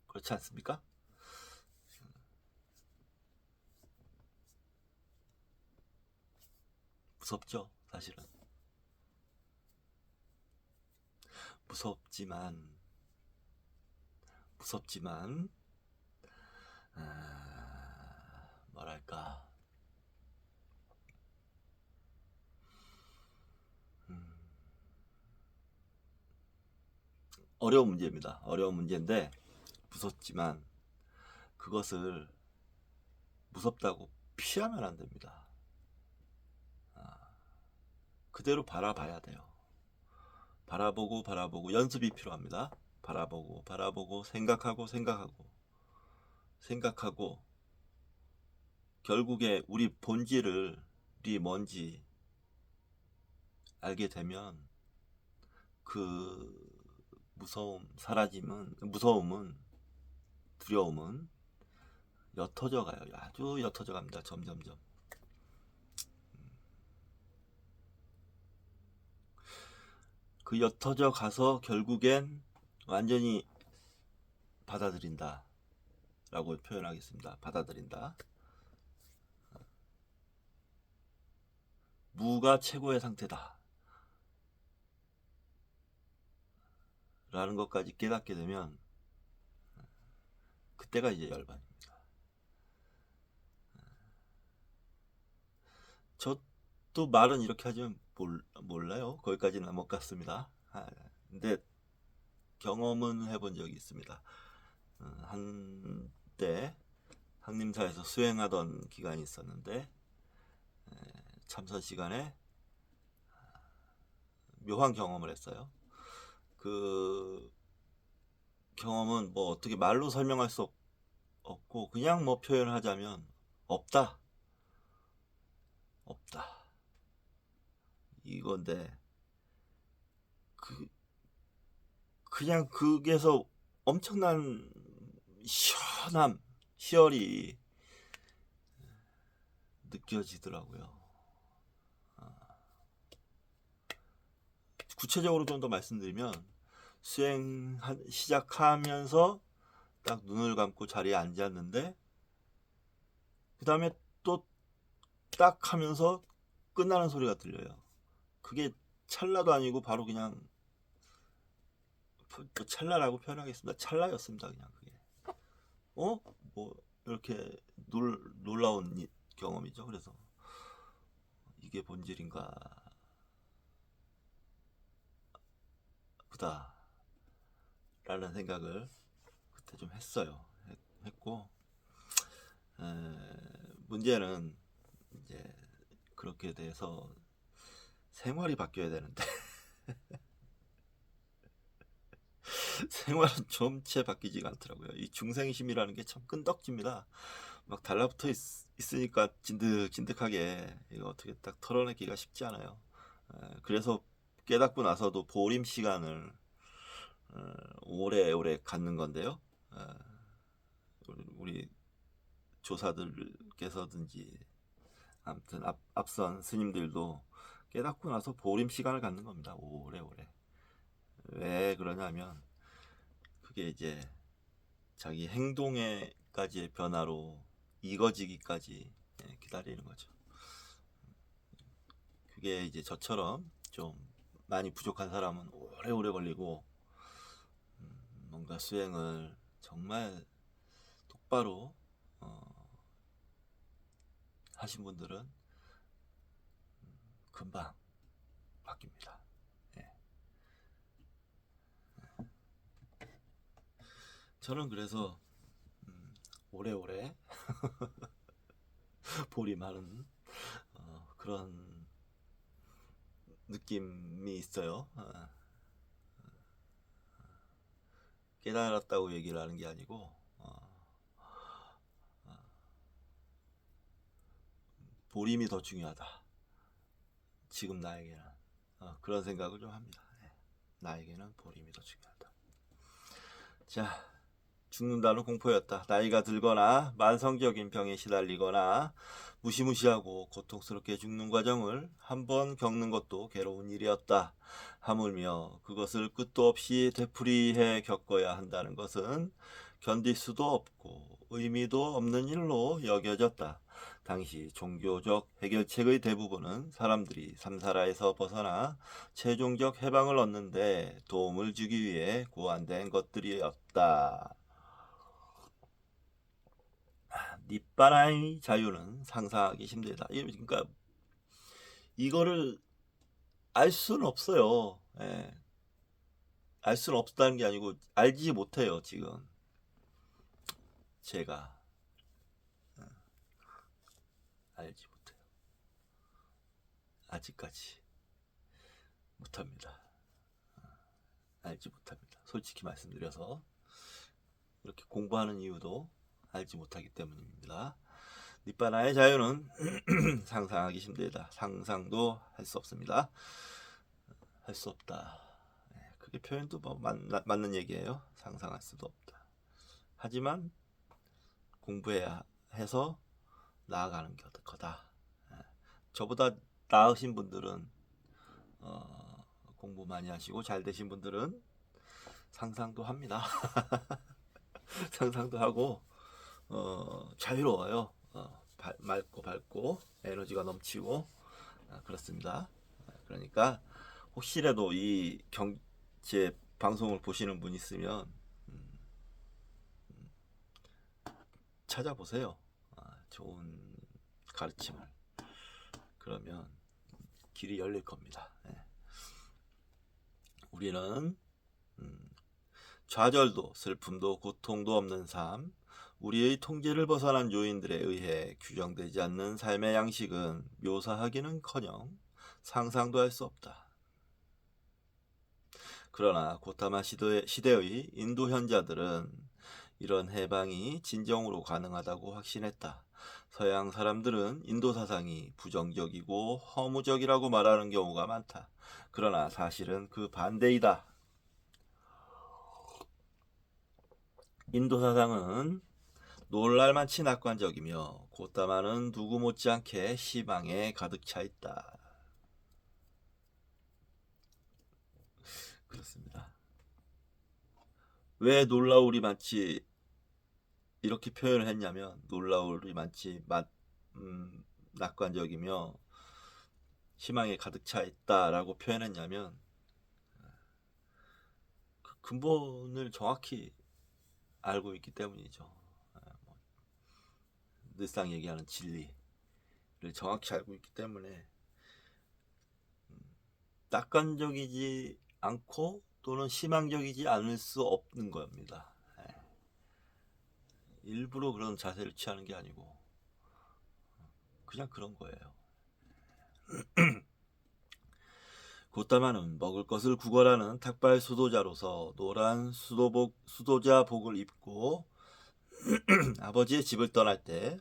그렇지 않습니까? 무섭죠, 사실은. 무섭지만 뭐랄까 어려운 문제입니다. 어려운 문제인데 무섭지만 그것을 무섭다고 피하면 안 됩니다. 그대로 바라봐야 돼요. 바라보고 연습이 필요합니다. 바라보고 생각하고 결국에 우리 본질이 뭔지 알게 되면 그 무서움은 두려움은 옅어져 가요. 아주 옅어져 갑니다. 점점점. 그 옅어져 가서 결국엔 완전히 받아들인다 라고 표현하겠습니다. 받아들인다. 무가 최고의 상태다 라는 것까지 깨닫게 되면 그때가 이제 열반입니다. 저도 말은 이렇게 하지만 몰라요. 거기까지는 못 갔습니다. 근데 경험은 해본 적이 있습니다. 한때 한림사에서 수행하던 기간이 있었는데 참선 시간에 묘한 경험을 했어요. 그 경험은 뭐 어떻게 말로 설명할 수 없고 그냥 뭐 표현하자면 없다 이건데 그냥 그게서 엄청난 시원함 희열이 느껴지더라고요. 구체적으로 좀 더 말씀드리면 수행 시작하면서 딱 눈을 감고 자리에 앉았는데 그 다음에 또 딱 하면서 끝나는 소리가 들려요. 그게 찰나도 아니고 바로 그냥 찰나라고 표현하겠습니다. 찰나였습니다. 그냥 그게 뭐 이렇게 놀라운 경험이죠. 그래서 이게 본질인가 보다 라는 생각을 그때 좀 했고 문제는 이제 그렇게 돼서 생활이 바뀌어야 되는데 생활은 좀채 바뀌지가 않더라고요. 이 중생심이라는 게 참 끈덕집니다. 막 달라붙어 있으니까 진득진득하게 이거 어떻게 딱 털어내기가 쉽지 않아요. 그래서 깨닫고 나서도 보림 시간을 오래오래 갖는 건데요. 우리 조사들께서든지 아무튼 앞선 스님들도 깨닫고 나서 보림 시간을 갖는 겁니다. 오래오래. 왜 그러냐면 그게 이제 자기 행동에까지의 변화로 익어지기까지 기다리는 거죠. 그게 이제 저처럼 좀 많이 부족한 사람은 오래오래 걸리고 뭔가 수행을 정말 똑바로 하신 분들은 금방 바뀝니다. 예. 저는 그래서 오래오래 보림하는 그런 느낌이 있어요. 깨달았다고 얘기를 하는 게 아니고 보림이 더 중요하다. 지금 나에게는 그런 생각을 좀 합니다. 나에게는 보림이 더 중요하다. 자, 죽는다는 공포였다. 나이가 들거나 만성적인 병에 시달리거나 무시무시하고 고통스럽게 죽는 과정을 한번 겪는 것도 괴로운 일이었다. 하물며 그것을 끝도 없이 되풀이해 겪어야 한다는 것은 견딜 수도 없고 의미도 없는 일로 여겨졌다. 당시 종교적 해결책의 대부분은 사람들이 삼사라에서 벗어나 최종적 해방을 얻는데 도움을 주기 위해 고안된 것들이었다. 니빠나의 자유는 상상하기 힘들다. 그러니까 이거를 알 수는 없어요. 알 수는 없다는 게 아니고 알지 못해요. 지금 제가 알지 못해요. 아직까지 못합니다. 알지 못합니다. 솔직히 말씀드려서 이렇게 공부하는 이유도 알지 못하기 때문입니다. 니빠나의 자유는 상상하기 힘들다. 상상도 할 수 없습니다. 할 수 없다. 그게 표현도 뭐 맞는 얘기예요. 상상할 수도 없다. 하지만 공부해야 해서 나아가는 거다. 저보다 나으신 분들은 공부 많이 하시고 잘 되신 분들은 상상도 합니다. 상상도 하고 자유로워요. 맑고 밝고 에너지가 넘치고 그렇습니다. 그러니까 혹시라도 제 방송을 보시는 분 있으면 찾아보세요. 좋은 가르침을. 그러면 길이 열릴 겁니다. 우리는 좌절도 슬픔도 고통도 없는 삶, 우리의 통제를 벗어난 요인들에 의해 규정되지 않는 삶의 양식은 묘사하기는커녕 상상도 할 수 없다. 그러나 고타마 시대의 인도 현자들은 이런 해방이 진정으로 가능하다고 확신했다. 서양 사람들은 인도 사상이 부정적이고 허무적이라고 말하는 경우가 많다. 그러나 사실은 그 반대이다. 인도 사상은 놀랄만치 낙관적이며 고타마는 누구 못지않게 희망에 가득 차 있다. 그렇습니다. 왜 놀라우리만치 이렇게 표현을 했냐면 놀라우리만치 낙관적이며 희망에 가득 차 있다라고 표현했냐면 그 근본을 정확히 알고 있기 때문이죠. 늘상 얘기하는 진리를 정확히 알고 있기 때문에 낙관적이지 않고 또는 희망적이지 않을 수 없는 겁니다. 일부러 그런 자세를 취하는 게 아니고 그냥 그런 거예요. 고타마는 먹을 것을 구걸하는 탁발 수도자로서 노란 수도자복을 입고 아버지의 집을 떠날 때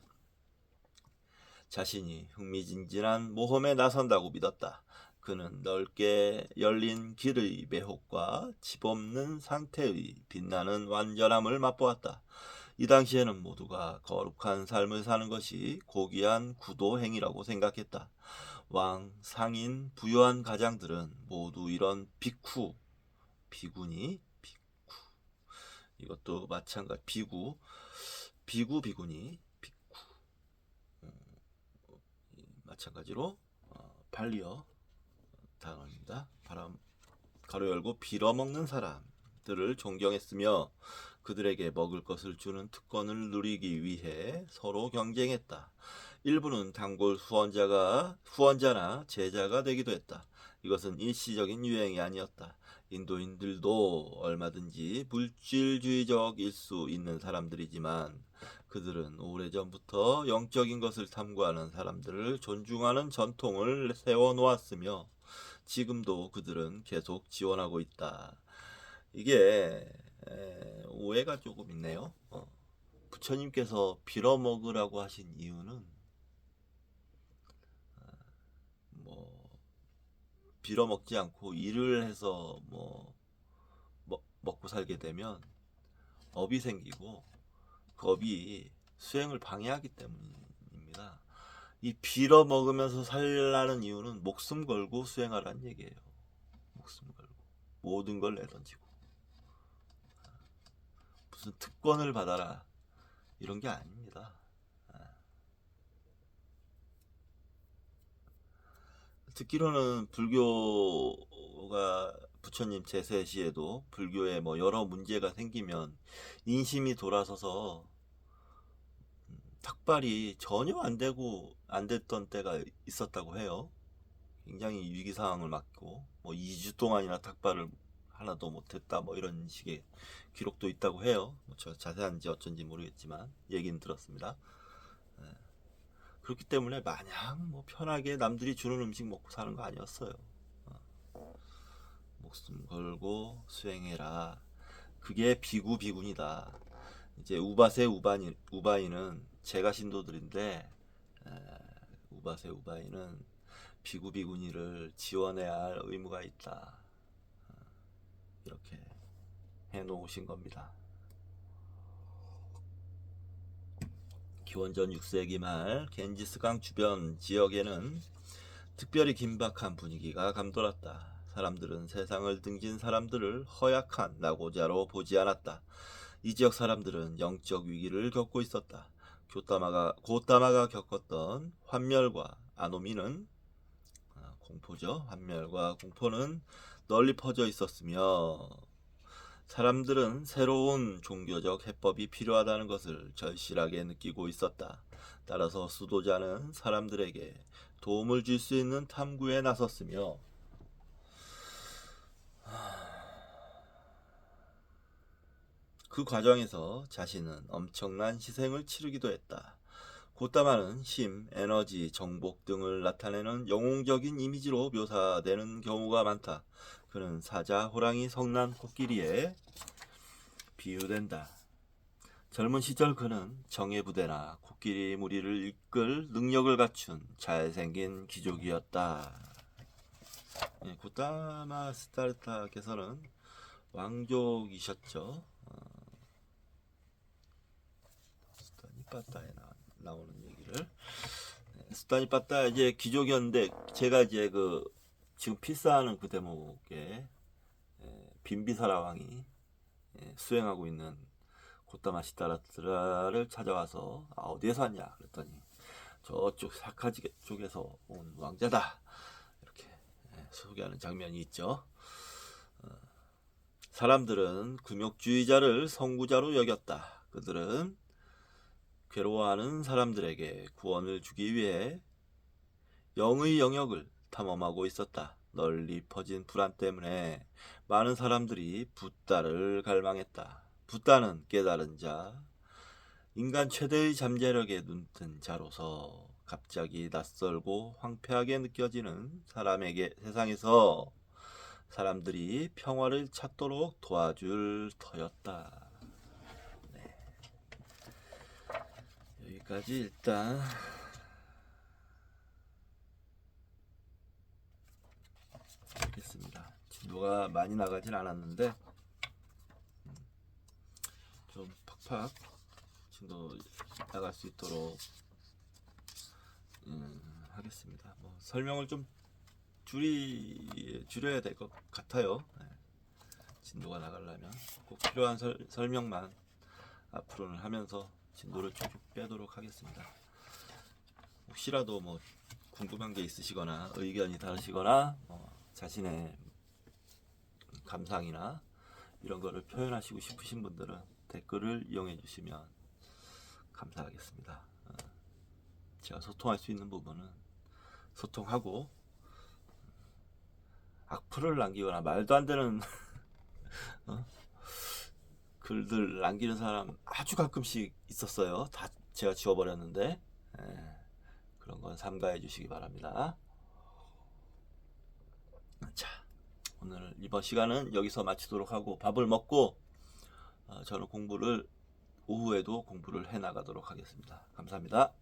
자신이 흥미진진한 모험에 나선다고 믿었다. 그는 넓게 열린 길의 매혹과 집 없는 상태의 빛나는 완전함을 맛보았다. 이 당시에는 모두가 거룩한 삶을 사는 것이 고귀한 구도 행위라고 생각했다. 왕, 상인, 부유한 가장들은 모두 이런 비구니, 이것도 마찬가지, 비구니, 마찬가지로 발리어 단어입니다. 가로 열고 빌어먹는 사람들을 존경했으며 그들에게 먹을 것을 주는 특권을 누리기 위해 서로 경쟁했다. 일부는 단골 후원자나 제자가 되기도 했다. 이것은 일시적인 유행이 아니었다. 인도인들도 얼마든지 물질주의적일 수 있는 사람들이지만 그들은 오래전부터 영적인 것을 탐구하는 사람들을 존중하는 전통을 세워놓았으며 지금도 그들은 계속 지원하고 있다. 이게 오해가 조금 있네요. 부처님께서 빌어먹으라고 하신 이유는 빌어먹지 않고 일을 해서 먹고 살게 되면 업이 생기고 그 업이 수행을 방해하기 때문입니다. 이 빌어먹으면서 살라는 이유는 목숨 걸고 수행하라는 얘기예요. 목숨 걸고 모든 걸 내던지고 무슨 특권을 받아라 이런 게 아닙니다. 듣기로는 불교가 부처님 제세 시에도 불교에 여러 문제가 생기면 인심이 돌아서서 탁발이 전혀 안 됐던 때가 있었다고 해요. 굉장히 위기 상황을 맞고 2주 동안이나 탁발을 하나도 못했다 이런 식의 기록도 있다고 해요. 저 자세한지 어쩐지 모르겠지만 얘기는 들었습니다. 그렇기 때문에 마냥 편하게 남들이 주는 음식 먹고 사는 거 아니었어요. 목숨 걸고 수행해라. 그게 비구니다. 이제 우바이는 제가 신도들인데 우바이는 비구니를 지원해야 할 의무가 있다. 이렇게 해놓으신 겁니다. 기원전 6세기 말 겐지스강 주변 지역에는 특별히 긴박한 분위기가 감돌았다. 사람들은 세상을 등진 사람들을 허약한 낙오자로 보지 않았다. 이 지역 사람들은 영적 위기를 겪고 있었다. 고타마가 겪었던 환멸과 아노미는 공포죠. 환멸과 공포는 널리 퍼져 있었으며 사람들은 새로운 종교적 해법이 필요하다는 것을 절실하게 느끼고 있었다. 따라서 수도자는 사람들에게 도움을 줄 수 있는 탐구에 나섰으며 그 과정에서 자신은 엄청난 희생을 치르기도 했다. 고따마는 힘, 에너지, 정복 등을 나타내는 영웅적인 이미지로 묘사되는 경우가 많다. 그는 사자, 호랑이, 성난, 코끼리에 비유된다. 젊은 시절 그는 정예부대나 코끼리 무리를 이끌 능력을 갖춘 잘생긴 귀족이었다. 고따마 시다르타께서는 왕족이셨죠. 수다니빠따에 나오는 얘기를. 수다니빠따 이제 귀족이었는데 제가 이제 그 지금 필사하는 그 대목에 빈비사라 왕이 수행하고 있는 고따마 시다르타를 찾아와서 어디에서 왔냐 그랬더니 저쪽 사카지 쪽에서 온 왕자다 이렇게 소개하는 장면이 있죠. 사람들은 굴욕주의자를 선구자로 여겼다. 그들은 괴로워하는 사람들에게 구원을 주기 위해 영의 영역을 탐험하고 있었다. 널리 퍼진 불안 때문에 많은 사람들이 붓다를 갈망했다. 붓다는 깨달은 자, 인간 최대의 잠재력에 눈뜬 자로서 갑자기 낯설고 황폐하게 느껴지는 사람에게 세상에서 사람들이 평화를 찾도록 도와줄 터였다. 네. 여기까지 일단 하겠습니다. 진도가 많이 나가진 않았는데 좀 팍팍 진도 나갈 수 있도록 하겠습니다. 뭐 설명을 좀 줄여야 될 것 같아요. 네. 진도가 나가려면 꼭 필요한 설명만 앞으로는 하면서 진도를 쭉쭉 빼도록 하겠습니다. 혹시라도 뭐 궁금한 게 있으시거나 의견이 다르시거나 자신의 감상이나 이런 거를 표현하시고 싶으신 분들은 댓글을 이용해 주시면 감사하겠습니다. 제가 소통할 수 있는 부분은 소통하고 악플을 남기거나 말도 안 되는 글들 남기는 사람 아주 가끔씩 있었어요. 다 제가 지워버렸는데 그런 건 삼가해 주시기 바랍니다. 자, 오늘 이번 시간은 여기서 마치도록 하고 밥을 먹고 저는 오후에도 공부를 해 나가도록 하겠습니다. 감사합니다.